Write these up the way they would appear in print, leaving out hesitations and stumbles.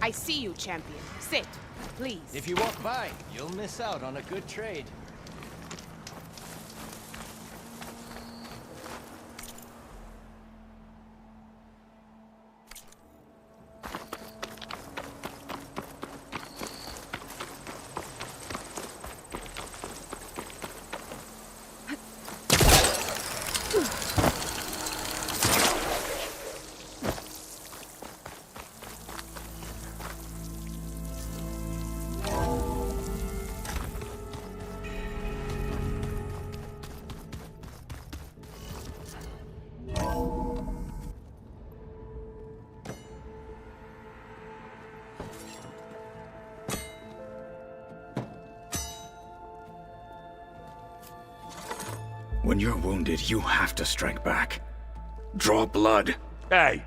I see you, champion. Sit, please. If you walk by, you'll miss out on a good trade. When you're wounded, you have to strike back. Draw blood. Hey!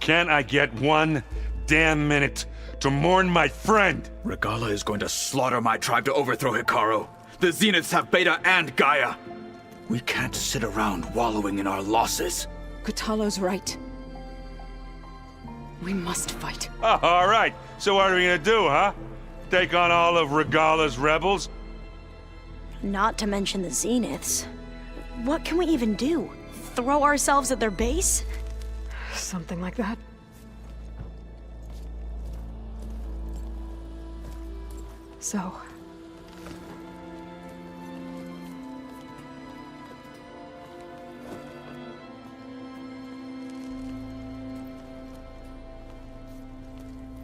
Can't I get one damn minute to mourn my friend? Regalla is going to slaughter my tribe to overthrow Hekarro. The Zeniths have Beta and Gaia. We can't sit around wallowing in our losses. Kotallo's right. We must fight. Oh, all right. So what are we gonna do, huh? Take on all of Regalla's rebels? Not to mention the Zeniths. What can we even do? Throw ourselves at their base? Something like that. So...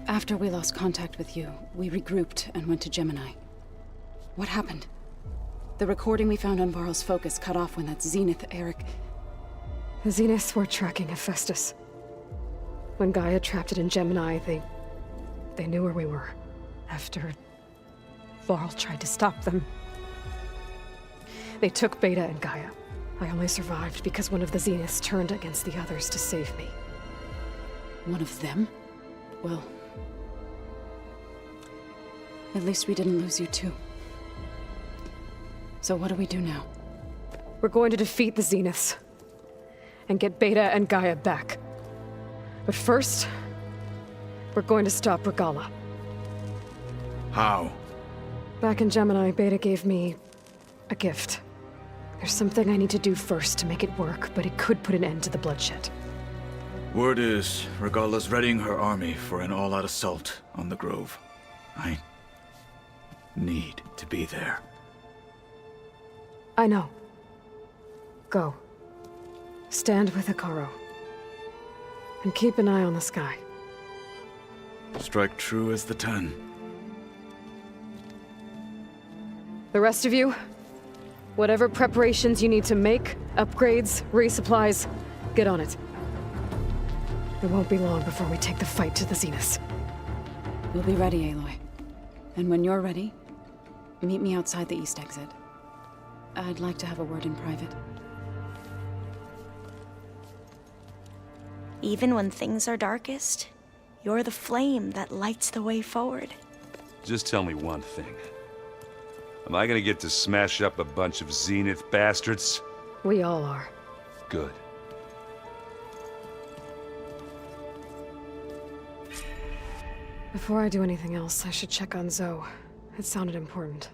After we lost contact with you, we regrouped and went to Gemini. What happened? The recording we found on Varl's focus cut off when that Zenith, Eric... The Zeniths were tracking Hephaestus. When Gaia trapped it in Gemini, they knew where we were. After... Varl tried to stop them. They took Beta and Gaia. I only survived because one of the Zeniths turned against the others to save me. One of them? Well... At least we didn't lose you too. So what do we do now? We're going to defeat the Zeniths. And get Beta and Gaia back. But first... we're going to stop Regalla. How? Back in Gemini, Beta gave me... a gift. There's something I need to do first to make it work, but it could put an end to the bloodshed. Word is, Regalla's readying her army for an all-out assault on the Grove. I... need to be there. I know. Go. Stand with Hekarro. And keep an eye on the sky. Strike true as the 10. The rest of you, whatever preparations you need to make, upgrades, resupplies, get on it. It won't be long before we take the fight to the Zeniths. We'll be ready, Aloy. And when you're ready, meet me outside the east exit. I'd like to have a word in private. Even when things are darkest, you're the flame that lights the way forward. Just tell me one thing. Am I gonna get to smash up a bunch of Zenith bastards? We all are. Good. Before I do anything else, I should check on Zoe. It sounded important.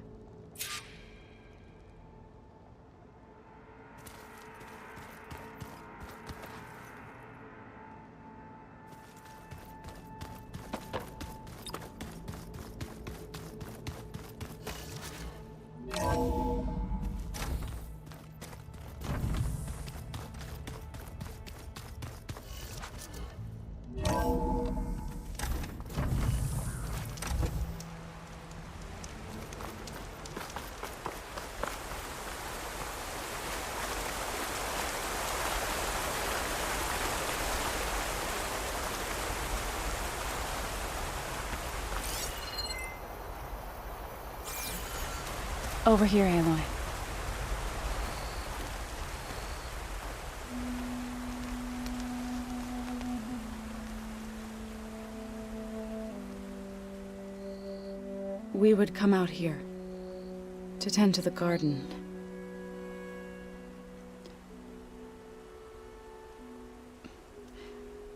Over here, Aloy. We would come out here to tend to the garden.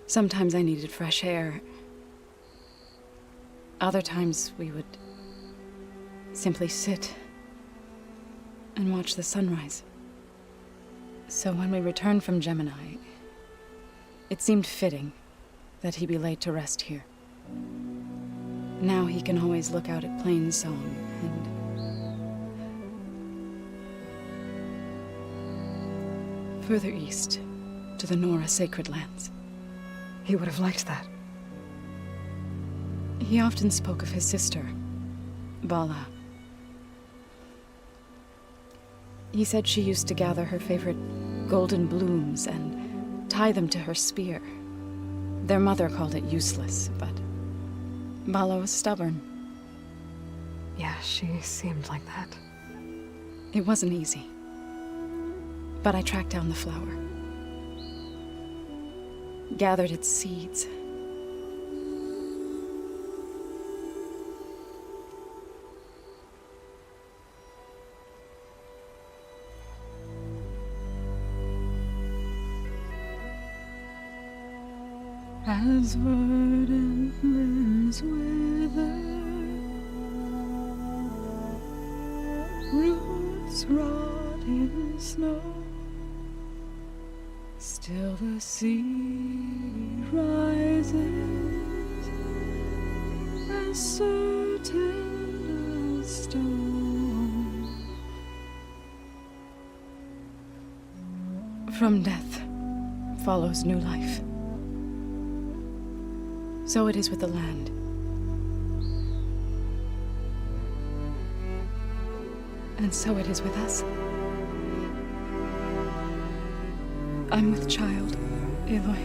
Sometimes I needed fresh air, Other times we would simply sit and watch the sunrise. So when we returned from Gemini, it seemed fitting that he be laid to rest here. Now he can always look out at Plainsong and... further east, to the Nora Sacred Lands. He would have liked that. He often spoke of his sister, Vala. He said she used to gather her favorite golden blooms and tie them to her spear. Their mother called it useless, but Vala was stubborn. Yeah, she seemed like that. It wasn't easy. But I tracked down the flower. Gathered its seeds. As verdant limbs wither, roots rot in snow, still the sea rises, as certain as stone. From death follows new life. So it is with the land. And so it is with us. I'm with child, Aloy.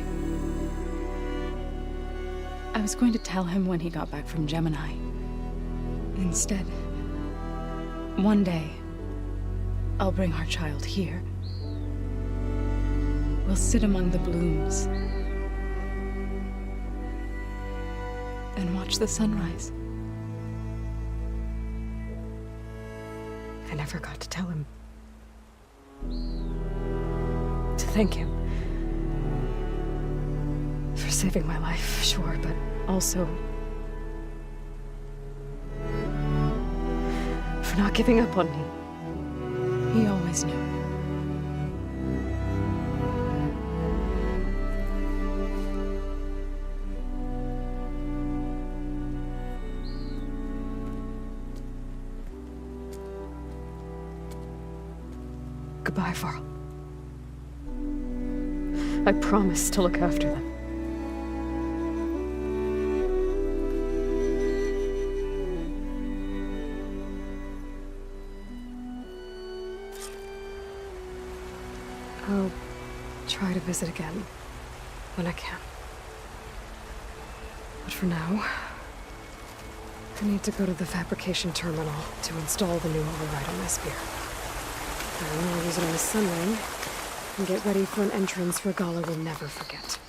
I was going to tell him when he got back from Gemini. Instead, one day, I'll bring our child here. We'll sit among the blooms and watch the sunrise. I never got to tell him. To thank him. For saving my life, sure, but also... for not giving up on me. He always knew. Goodbye, Varl. I promise to look after them. I'll try to visit again when I can. But for now, I need to go to the fabrication terminal to install the new override on my spear. Then I'll use it on the Sunring and get ready for an entrance Regalla will never forget.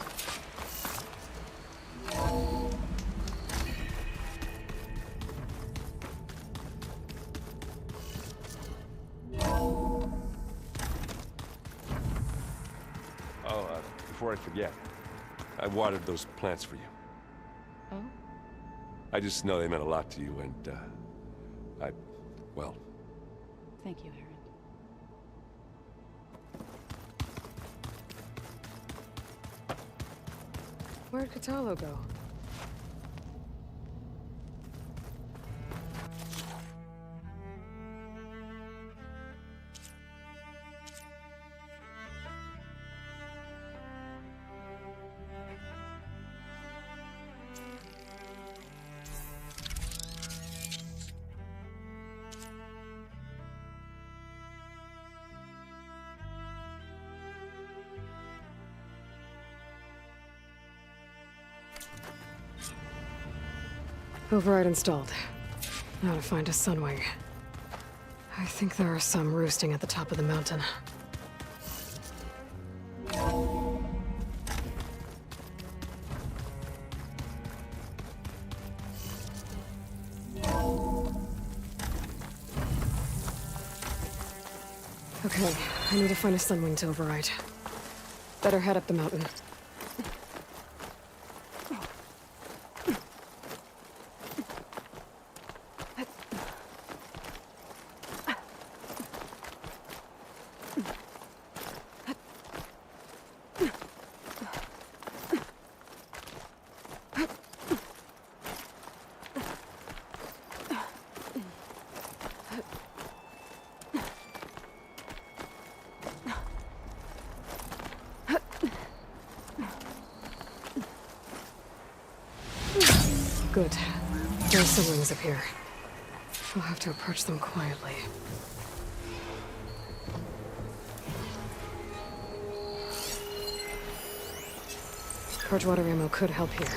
Before I forget, I watered those plants for you. Oh? I just know they meant a lot to you, and, well... Thank you, Aaron. Where'd Kotallo go? Override installed. Now to find a Sunwing. I think there are some roosting at the top of the mountain. Okay, I need to find a Sunwing to override. Better head up the mountain. Good. There's some wings up here. We'll have to approach them quietly. Purge water ammo could help here.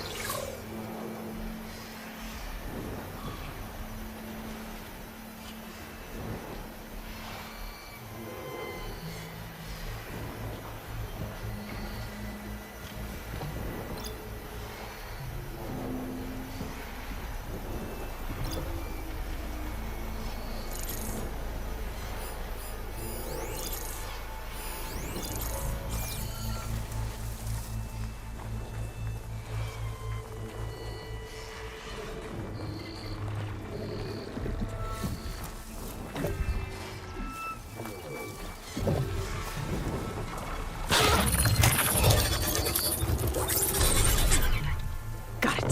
Got it.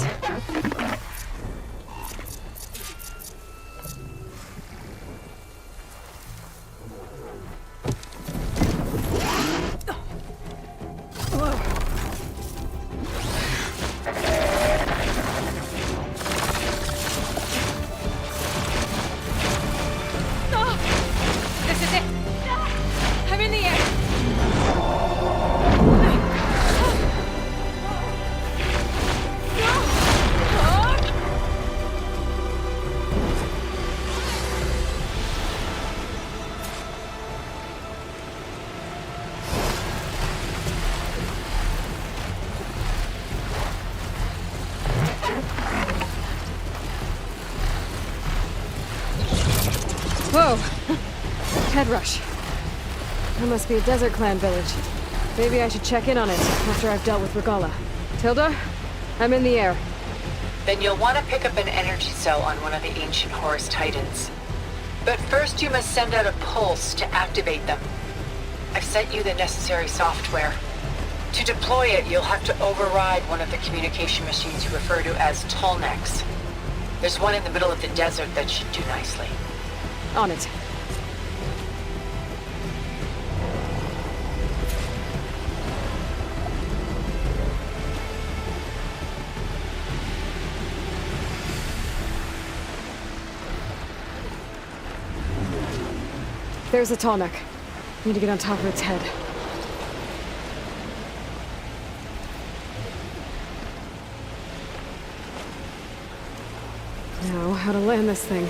This is it. I'm in the air. Whoa! Head rush. That must be a Desert Clan village. Maybe I should check in on it after I've dealt with Regala. Tilda? I'm in the air. Then you'll want to pick up an energy cell on one of the ancient Horus Titans. But first you must send out a pulse to activate them. I've sent you the necessary software. To deploy it, you'll have to override one of the communication machines you refer to as Tolnecs. There's one in the middle of the desert that should do nicely. On it. There's a Tallneck. Need to get on top of its head. Now, how to land this thing.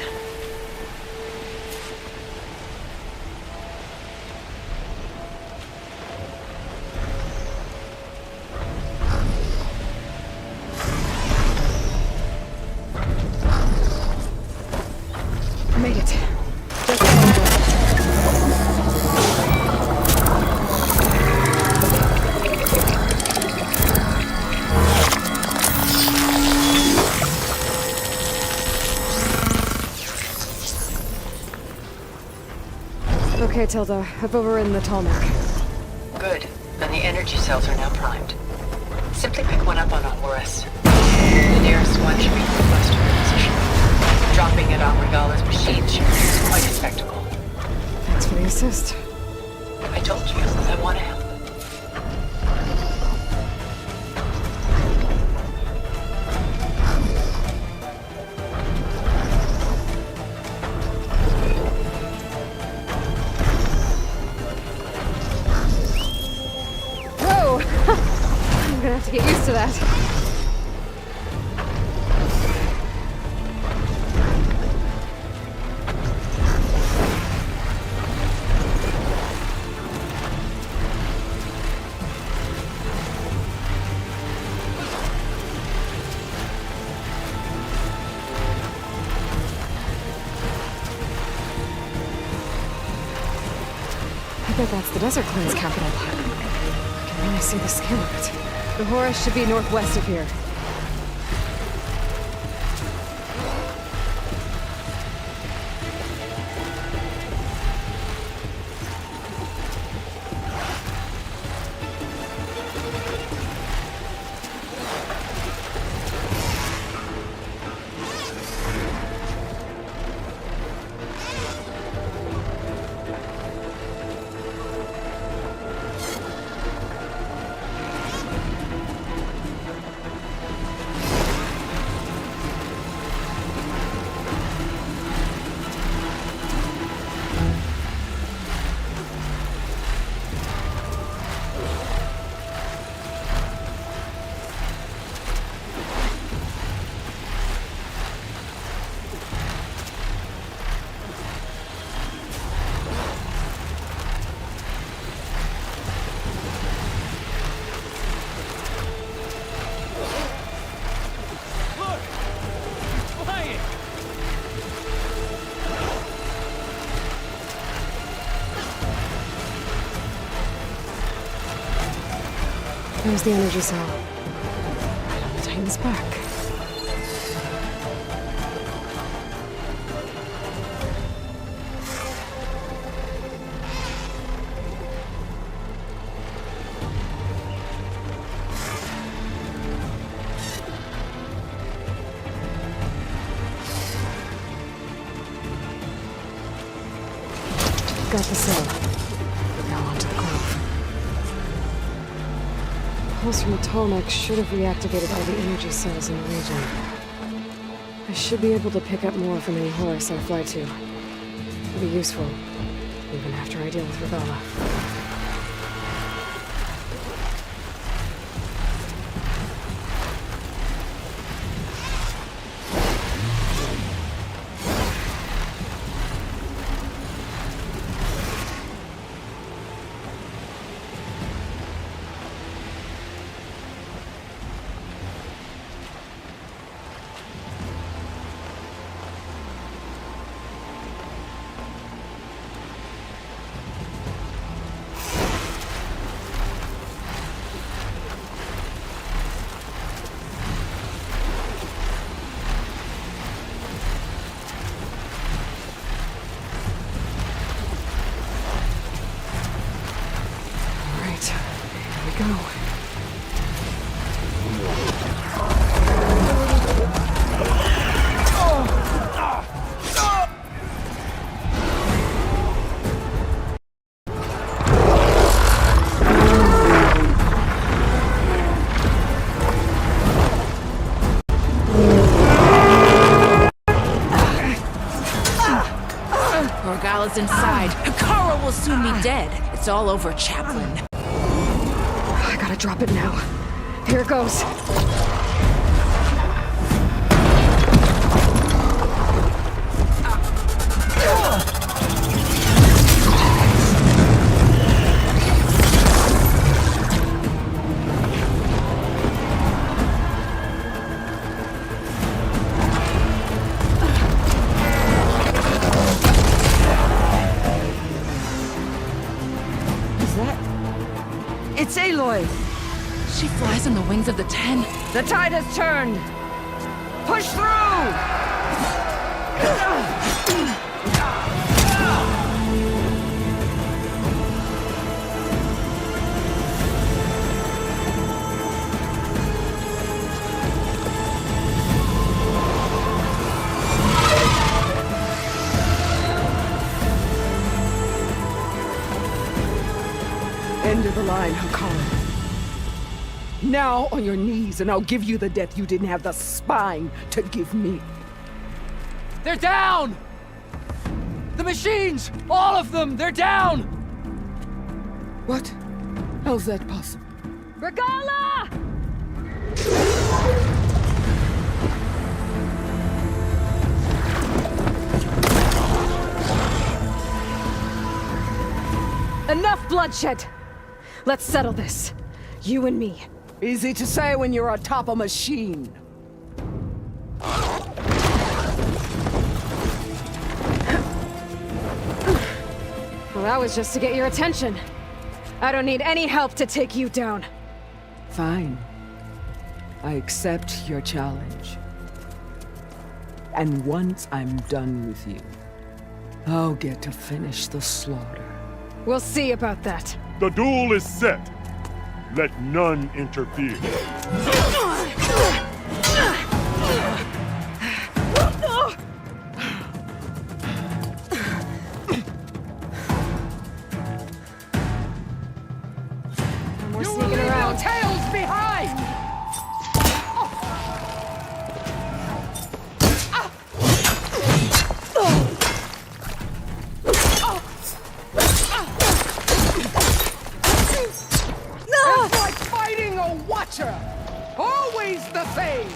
Made it. Just okay, Tilda. I've overridden the Tallneck. Good. Then the energy cells are now primed. Simply pick one up on a Horus. The nearest one should be northwestern position. Dropping it on Regala's machine should be quite a spectacle. Thanks for the assist. I told you, I want to help. Whoa! I'm gonna have to get used to that. I bet that's the Desert Clan's capital. I can really see the scale of it. The Horus should be northwest of here. There's the energy cell. Right on the Titan's back. Got the cell. Now onto the grove. The pulse from the Tallneck should have reactivated all the energy cells in the region. I should be able to pick up more from any Horus I fly to. It'll be useful, even after I deal with Regalla. Go. Regalla's inside. Hekara will soon be dead. It's all over, Chaplain. I gotta drop it now. Here it goes. It's Aloy! She flies on the wings of the Ten. The tide has turned! Push through! End of the line, Hekara. Now on your knees, and I'll give you the death you didn't have the spine to give me. They're down! The machines! All of them! They're down! What? How's that possible? Regalla! Enough bloodshed! Let's settle this. You and me. Easy to say when you're atop a machine. Well, that was just to get your attention. I don't need any help to take you down. Fine. I accept your challenge. And once I'm done with you, I'll get to finish the slaughter. We'll see about that. The duel is set. Let none interfere. We're sneaking around. Tails behind! It's like fighting a watcher! Always the same!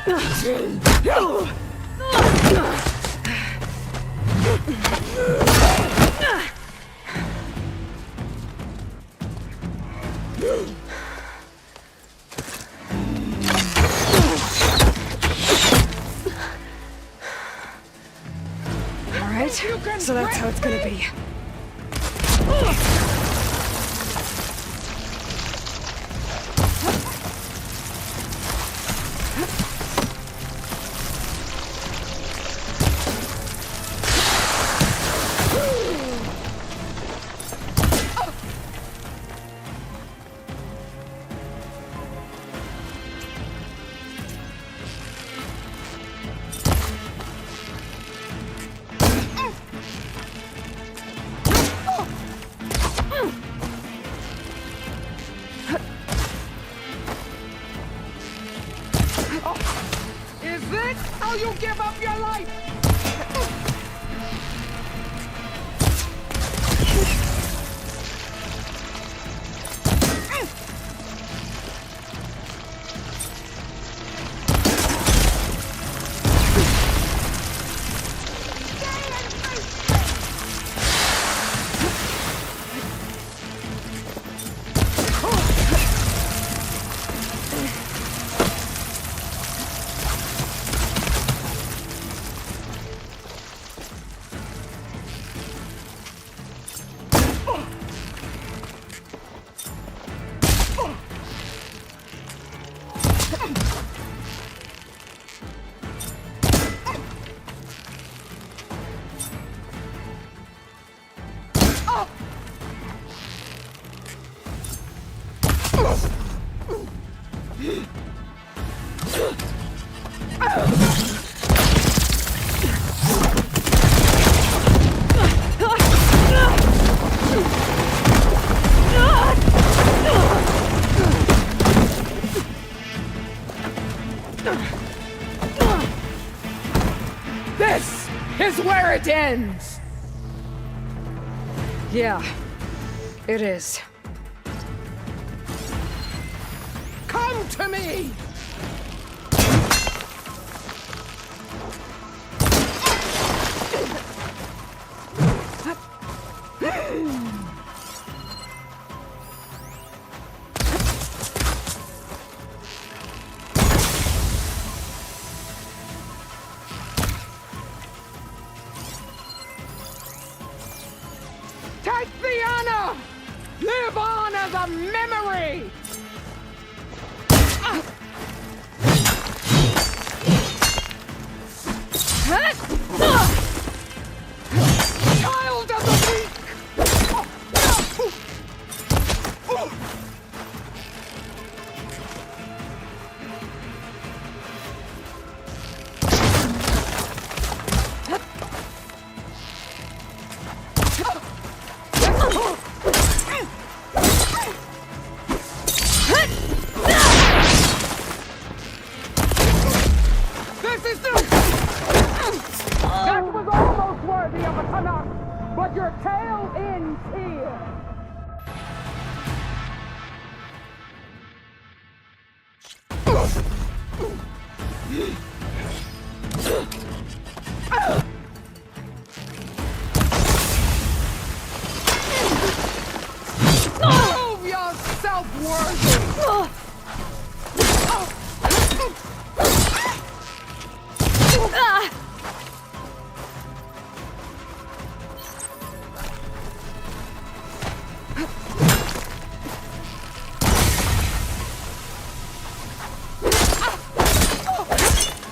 All right, so that's how it's gonna be. Is this how you give up your life? This is where it ends! Yeah, it is. Come to me! Take the honor! Live on as a memory! Child of the weak! This is the... That was almost worthy of a Tanakh, but your tale ends here. Prove yourself worthy.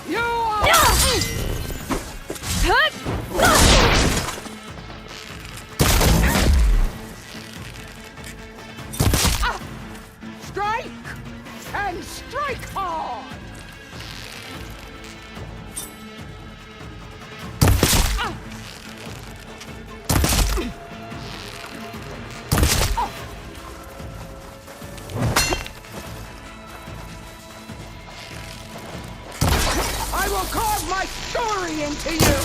You are... Strike! And strike hard! I will carve my story into you!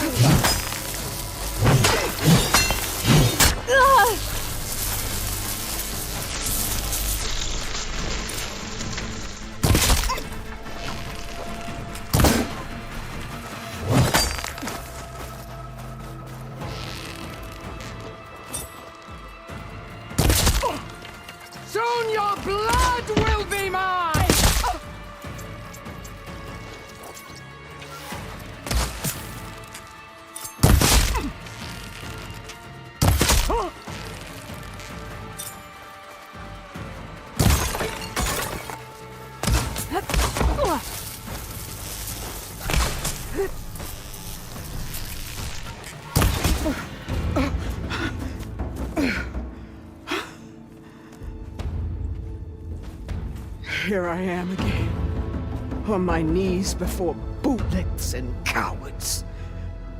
here I am again. On my knees before bootlets and cowards.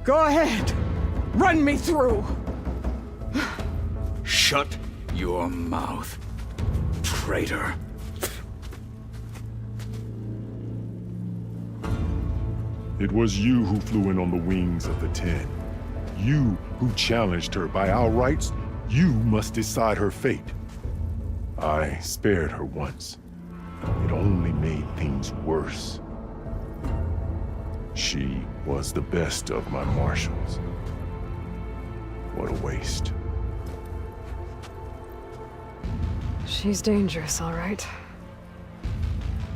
Go ahead. Run me through. Shut your mouth, traitor. It was you who flew in on the wings of the Ten. You who challenged her by our rights. You must decide her fate. I spared her once. It only made things worse. She was the best of my marshals. What a waste. She's dangerous, all right.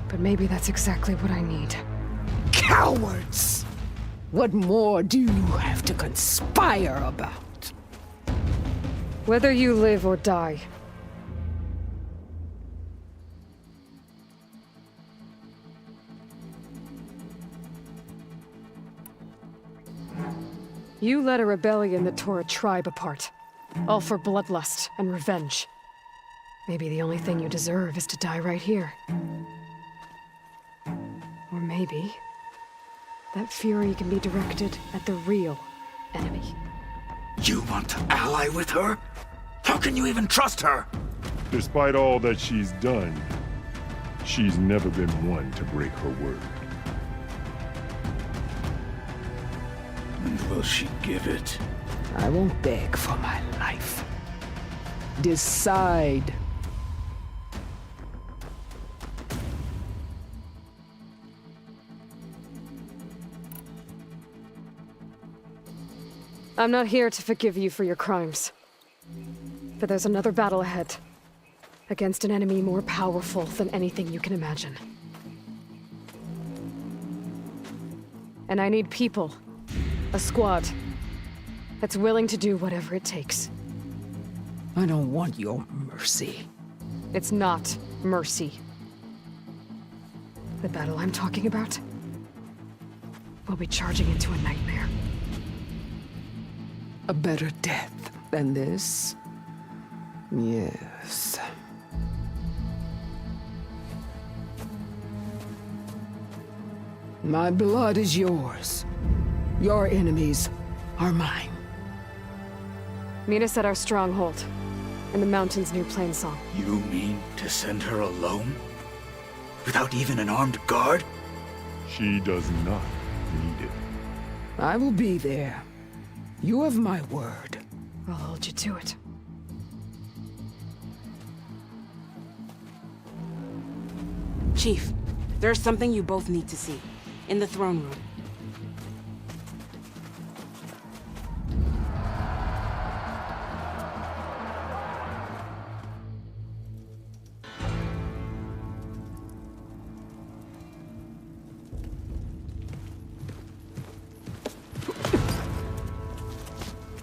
But maybe that's exactly what I need. Cowards! What more do you have to conspire about? Whether you live or die. You led a rebellion that tore a tribe apart. All for bloodlust and revenge. Maybe the only thing you deserve is to die right here. Or maybe that fury can be directed at the real enemy. You want to ally with her? How can you even trust her? Despite all that she's done, she's never been one to break her word. And will she give it? I won't beg for my life. Decide. I'm not here to forgive you for your crimes. But there's another battle ahead. Against an enemy more powerful than anything you can imagine. And I need people. A squad. That's willing to do whatever it takes. I don't want your mercy. It's not mercy. The battle I'm talking about will be charging into a nightmare. A better death than this? Yes. My blood is yours. Your enemies are mine. Meet us at our stronghold, in the mountains near Plainsong. You mean to send her alone? Without even an armed guard? She does not need it. I will be there. You have my word. I'll hold you to it. Chief, there's something you both need to see. In the throne room.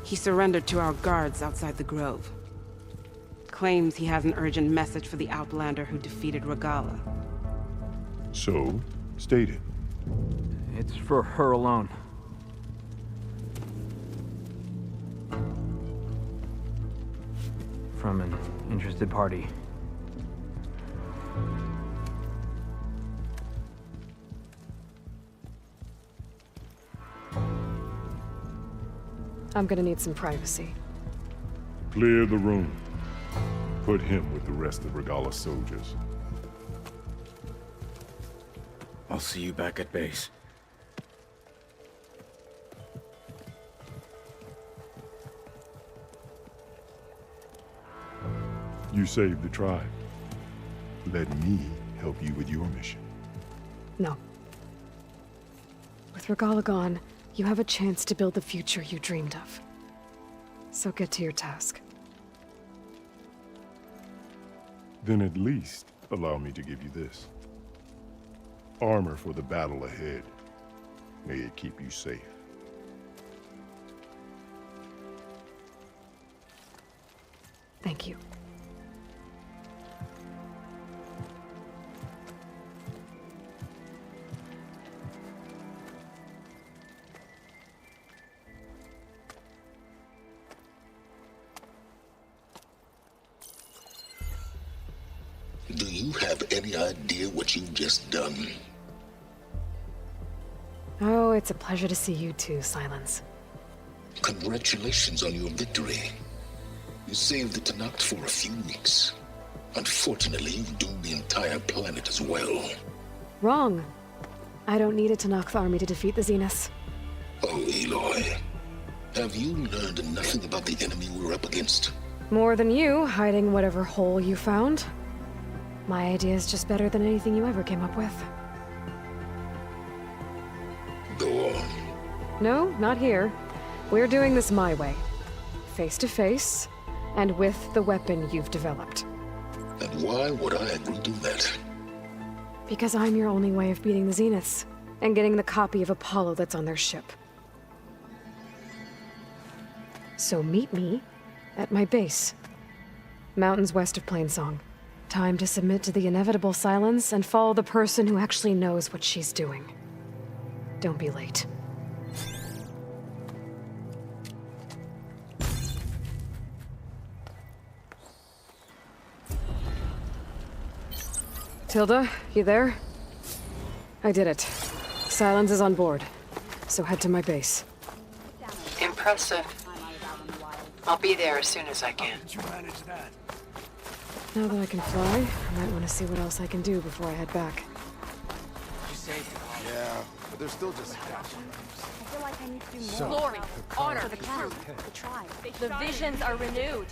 He surrendered to our guards outside the grove. Claims he has an urgent message for the Outlander who defeated Regalla. So, state it. It's for her alone. From an interested party. I'm gonna need some privacy. Clear the room. Put him with the rest of Regalla's soldiers. I'll see you back at base. You saved the tribe. Let me help you with your mission. No. With Regalla gone, you have a chance to build the future you dreamed of. So get to your task. Then at least allow me to give you this. Armor for the battle ahead. May it keep you safe. Thank you. Do you have any idea what you've just done? Oh, it's a pleasure to see you too, Silence. Congratulations on your victory. You saved the Tenakth for a few weeks. Unfortunately, you've doomed the entire planet as well. Wrong. I don't need a Tenakth army to defeat the Zeniths. Oh, Aloy. Have you learned nothing about the enemy we're up against? More than you, hiding whatever hole you found. My idea is just better than anything you ever came up with. Go on. No, not here. We're doing this my way. Face to face, and with the weapon you've developed. And why would I agree to that? Because I'm your only way of beating the Zeniths, and getting the copy of Apollo that's on their ship. So meet me at my base. Mountains west of Plainsong. Time to submit to the inevitable silence and follow the person who actually knows what she's doing. Don't be late. Tilda, you there? I did it. Silence is on board, so head to my base. Impressive. I'll be there as soon as I can. Now that I can fly, I might want to see what else I can do before I head back. Yeah, but they're still just I feel like I need to do So, more. Glory, honor, For the clan, the tribe. the visions are renewed.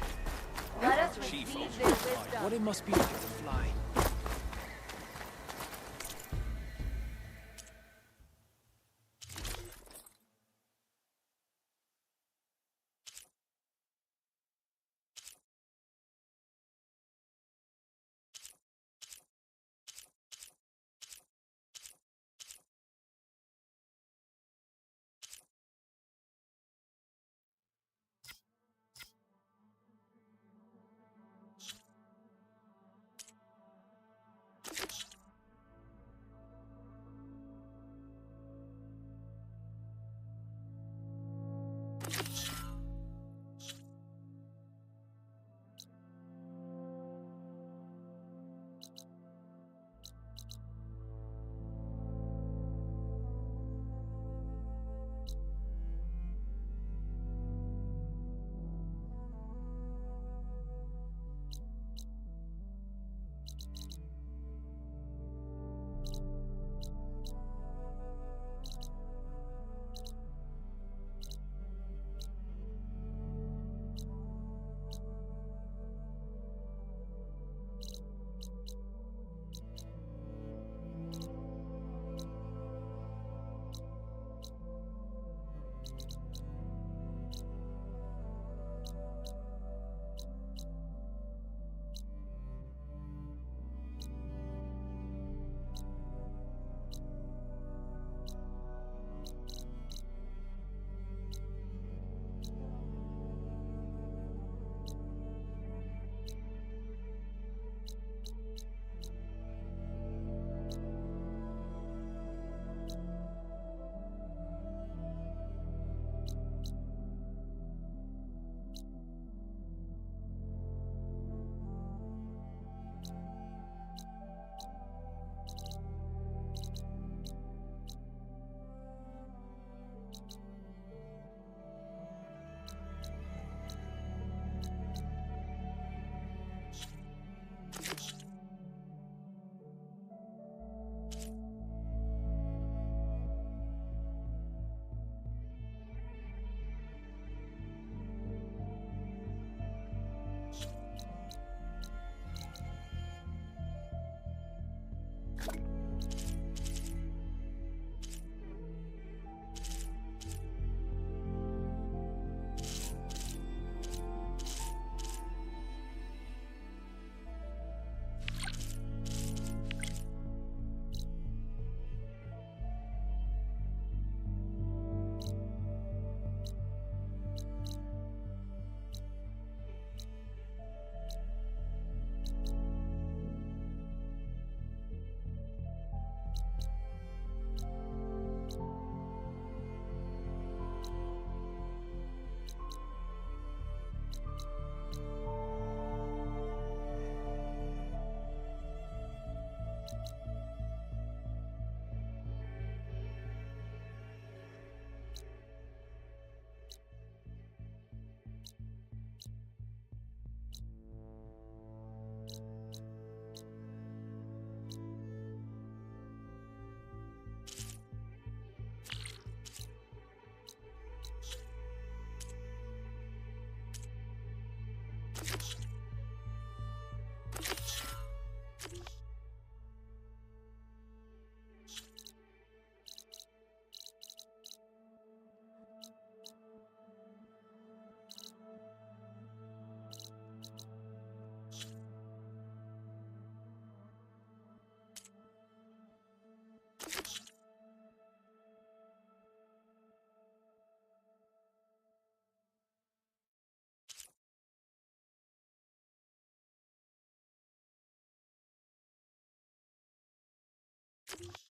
Let us receive their wisdom. What it must be like to fly. Alright,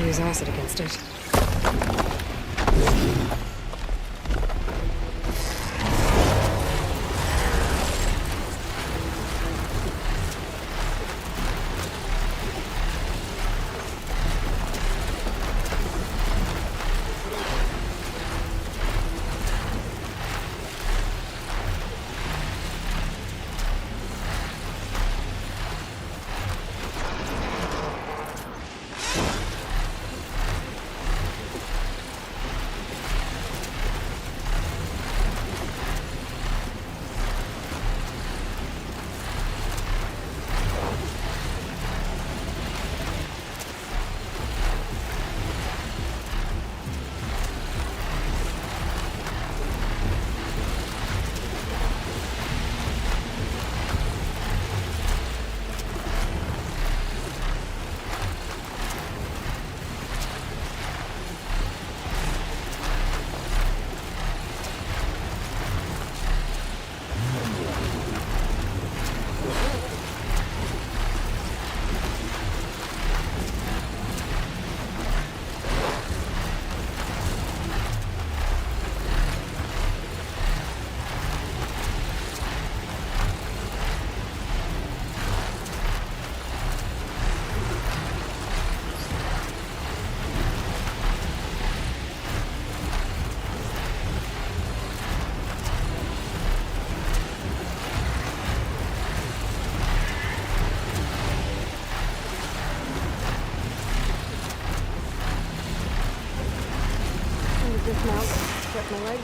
use acid against it. Dismount, stretch my leg.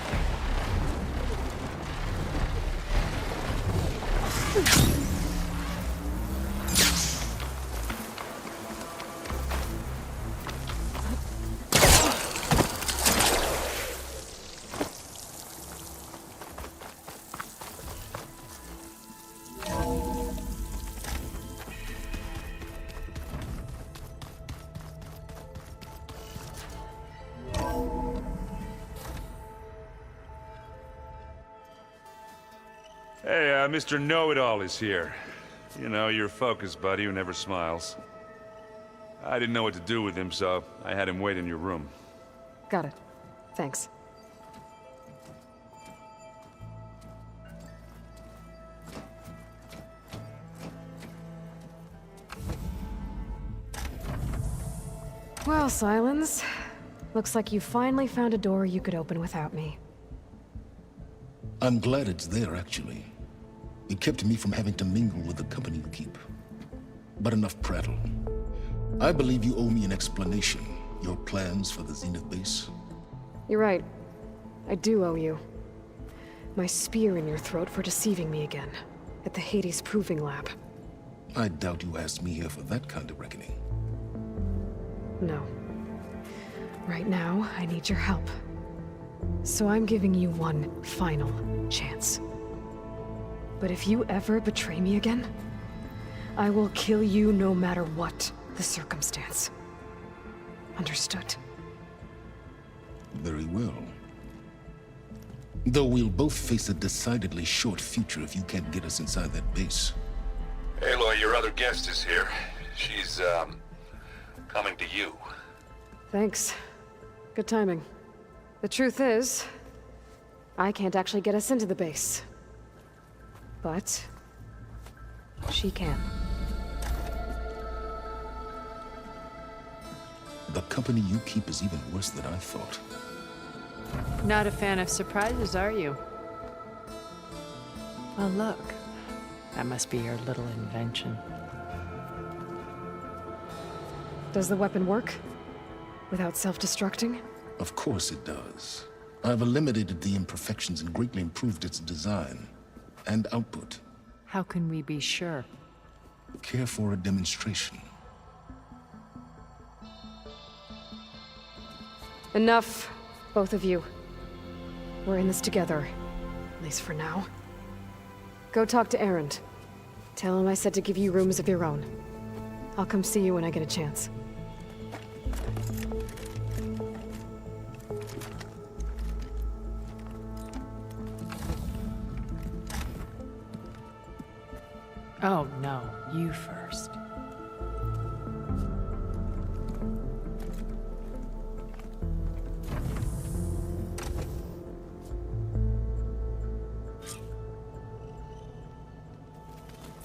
Hey, Mr. Know-It-All is here. You know, your focus buddy who never smiles. I didn't know what to do with him, so I had him wait in your room. Got it. Thanks. Well, Sylens. Looks like you finally found a door you could open without me. I'm glad it's there, actually. It kept me from having to mingle with the company you keep. But enough prattle. I believe you owe me an explanation. Your plans for the Zenith base? You're right. I do owe you. My spear in your throat for deceiving me again. At the Hades Proving Lab. I doubt you asked me here for that kind of reckoning. No. Right now, I need your help. So I'm giving you one final chance. But if you ever betray me again, I will kill you no matter what the circumstance. Understood? Very well. Though we'll both face a decidedly short future if you can't get us inside that base. Aloy, your other guest is here. She's, coming to you. Thanks. Good timing. The truth is, I can't actually get us into the base. But she can. The company you keep is even worse than I thought. Not a fan of surprises, are you? Well, look. That must be your little invention. Does the weapon work? Without self-destructing? Of course it does. I've eliminated the imperfections and greatly improved its design and output. How can we be sure? Care for a demonstration? Enough, both of you. We're in this together, at least for now. Go talk to Erend. Tell him I said to give you rooms of your own. I'll come see you when I get a chance. Oh, no. You first.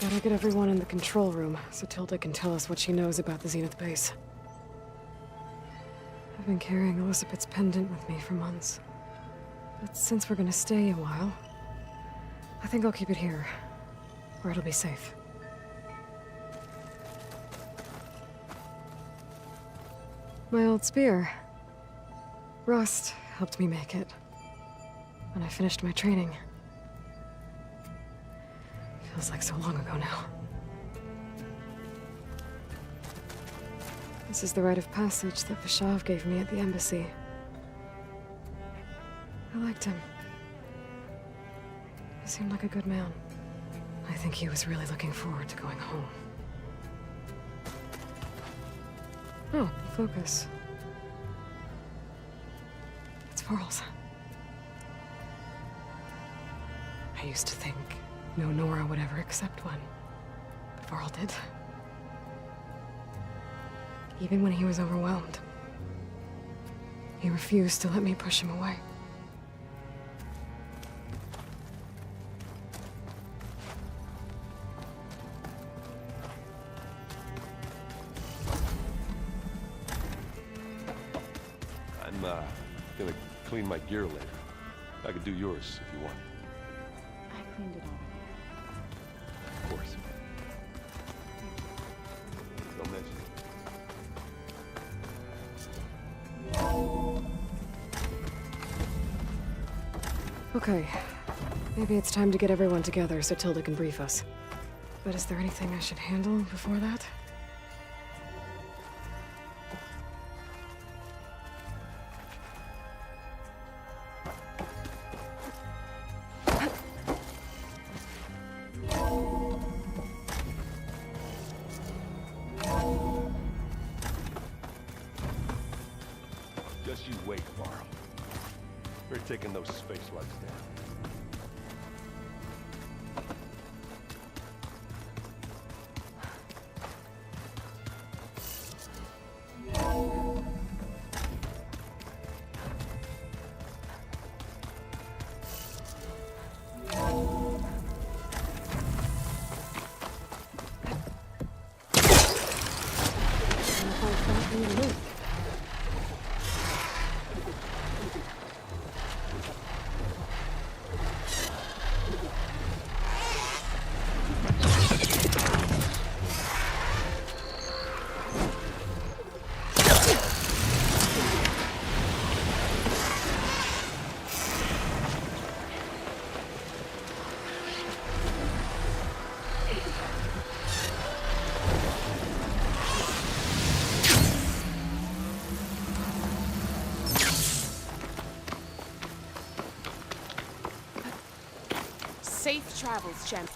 Better get everyone in the control room so Tilda can tell us what she knows about the Zenith base. I've been carrying Elizabeth's pendant with me for months. But since we're gonna stay a while, I think I'll keep it here, where it'll be safe. My old spear. Rust helped me make it when I finished my training. Feels like so long ago now. This is the rite of passage that Vashav gave me at the embassy. I liked him. He seemed like a good man. I think he was really looking forward to going home. Oh, focus. It's Varl's. I used to think no Nora would ever accept one, but Varl did. Even when he was overwhelmed, he refused to let me push him away. I'm gonna clean my gear later. I could do yours if you want. I cleaned it all. Of course. Don't mention it. Okay. Maybe it's time to get everyone together so Tilda can brief us. But is there anything I should handle before that? Just you wait, Varl. We're taking those space slugs down. Safe travels, Jen.